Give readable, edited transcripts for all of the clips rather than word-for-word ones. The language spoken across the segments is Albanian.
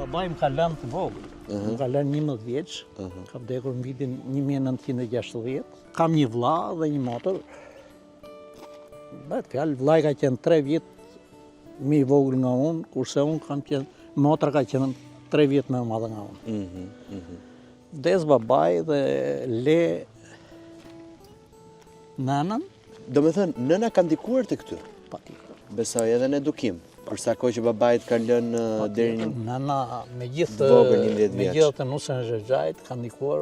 Babaj më ka lënë të vogël, më ka lënë 11 vjeç, ka vdekur në vitin 1960. Kam një vlla dhe një motor. Bëhet fjalë, vllai ka qenë 3 vjet më i vogël nga unë, kurse unë kam qenë, motra ka qenë 3 vjet më e madhe nga unë. Vdes babaj dhe le nënën. Do me thënë, nëna ka ndikuar të këtu? Patjetër. Besoj edhe në edukim. Për sa kohë që babait ka lënë deri në Nëna me gjithë vogël 11 me vjeç. gjithë të nusën e Xhexhait ka ndikuar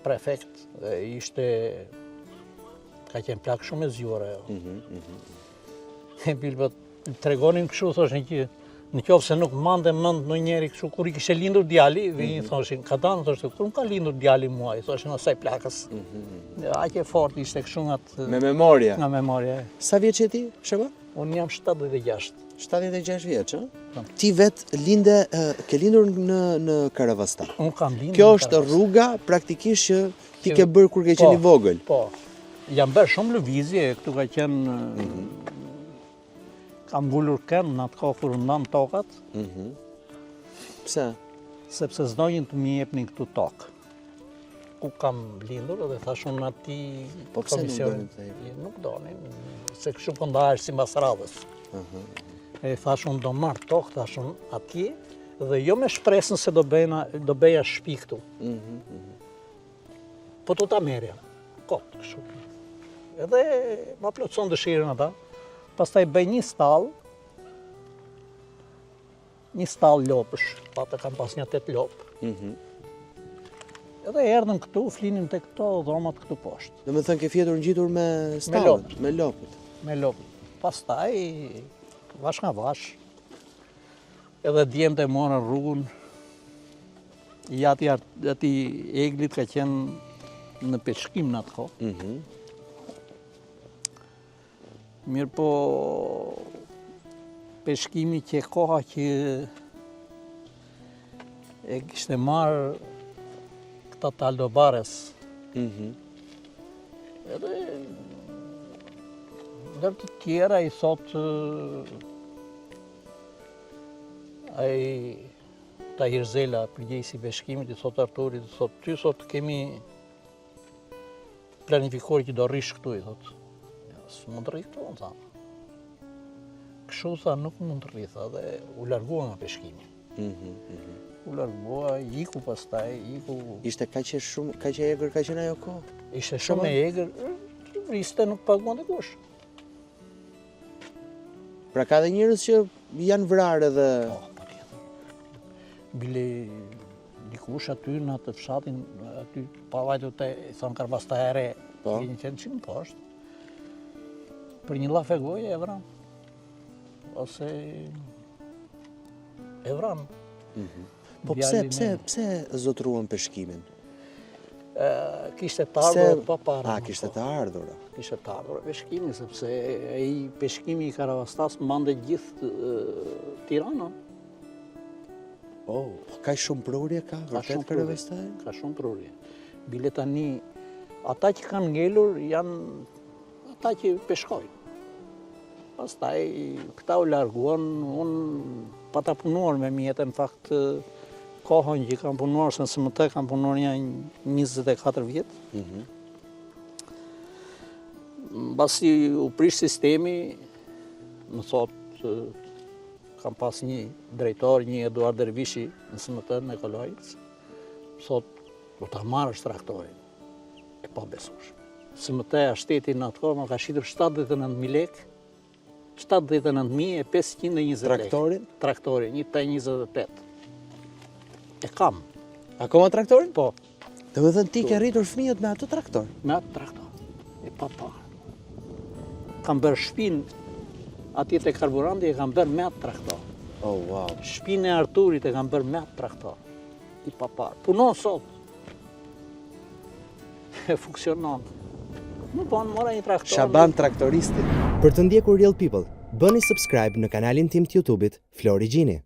prefekt, dhe ishte ka qenë plak shumë e zgjuar ajo. E bilbët tregonin kështu, thoshin që në qoftë se nuk mande mend ndonjëri kështu kur i kishte lindur djali, vinin thoshin, ka danë, thoshte, kur më ka lindur djali muaj, thoshin asaj plakës. Aq e fortë ishte kështu Me memoria. nga memoria. Sa vjeç je ti, Sheba? Unë jam 76. 76 vjeç, ë? Ti vetë ke lindur në Karavastan. Unë kam lindur. Kjo është rruga praktikisht që ti ke bërë kur ke qenë i vogël. Po. Jam bërë shumë lëvizje, këtu ka qenë kam ngullur kënd në atë kohë kur ndan tokat. Pse? Sepse s'dojnë të më jepnin këtu tokë. Ku kam lindur dhe thash unë atij komisionit. Nuk donin, se kështu po ndahesh sipas radhës. E thash unë do marr tokë, thash unë atje, dhe jo me shpresën se do beja shtëpi këtu. Po tu ta merja. Kot kështu. Edhe ma plotson dëshirën ata. Pastaj bëj një stall lopësh, pata kam pas një 8 lopë. Edhe erdhëm këtu, flinim të këto dhomat këtu poshtë. Do me thënë ke fjetur ngjitur me stallët, me lopët. Me lopët. Pastaj, vash nga vash, edhe djemët e morën rrugën, jati eglit ka qenë në peshkim në atë kohë. Mirë po, peshkimi që koha që e kishte marrë këta të Aldobares. Edhe ndër të tjera i thotë ai Tahir Zela, përgjegjësi i peshkimit, i thotë Arturit, i thotë ty sot kemi planifikuar që do rrish këtu, i thotë. Së mund të rri këtu, në thamë. Kështu tha nuk mund të rri, tha, dhe u largua nga peshkimi. U largua, iku pastaj, iku... Ishte kaq e egër ka qenë ajo kohë? Ishte shumë e egër, vriste nuk paguan të kush. Pra ka dhe njerëz që janë vrarë edhe... Po, patjetër. Bile dikush aty në atë fshatin, aty pavajtu të thonë Karavasta e re, një qenë qimë poshtë. Për një llafe goje e vran. Ose e vran. Po pse zotruan peshkimin? Kishte të ardhur pa para. Kishte të ardhur. Kishte të ardhur peshkimi, sepse ai peshkimi i Karavastas mbante gjithë Tiranën. Po ka shumë prurje ka? Vërtet Karavastaj? Ka shumë prurje. Bile tani, ata që kanë ngelur janë ata që peshkojnë. Pastaj, këta u larguan, unë pa ta punuar me mjetë, në fakt, kohën që kam punuar, se në SMT kam punuar një 24 vjetë. Basi u prish sistemi, më thotë, kam pas një drejtor, një Eduard Dervishi në SMT në Kolojës, më thotë, do ta marrësh traktorin. E pa besush. SMT-a shteti në atë kohë më ka shitur 79.000 lekë, 79.520 lekë. Traktorin, një T28. E kam. Akoma traktorin? Po. Do me thënë ti ke rritur fëmijët me atë traktor? Me atë traktor. E pa parë. Kam bërë shpinë atje te karburanti, e kam bërë me atë traktor. Oh, wow. Shpinë e Arturit e kam bërë me atë traktor. I pa parë. Punon sot. E funksionon. Nuk po në mora një traktor. Shaban traktoristi. Për të ndjekur Real People, bëni subscribe në kanalin tim të YouTube-it Flori Gjini.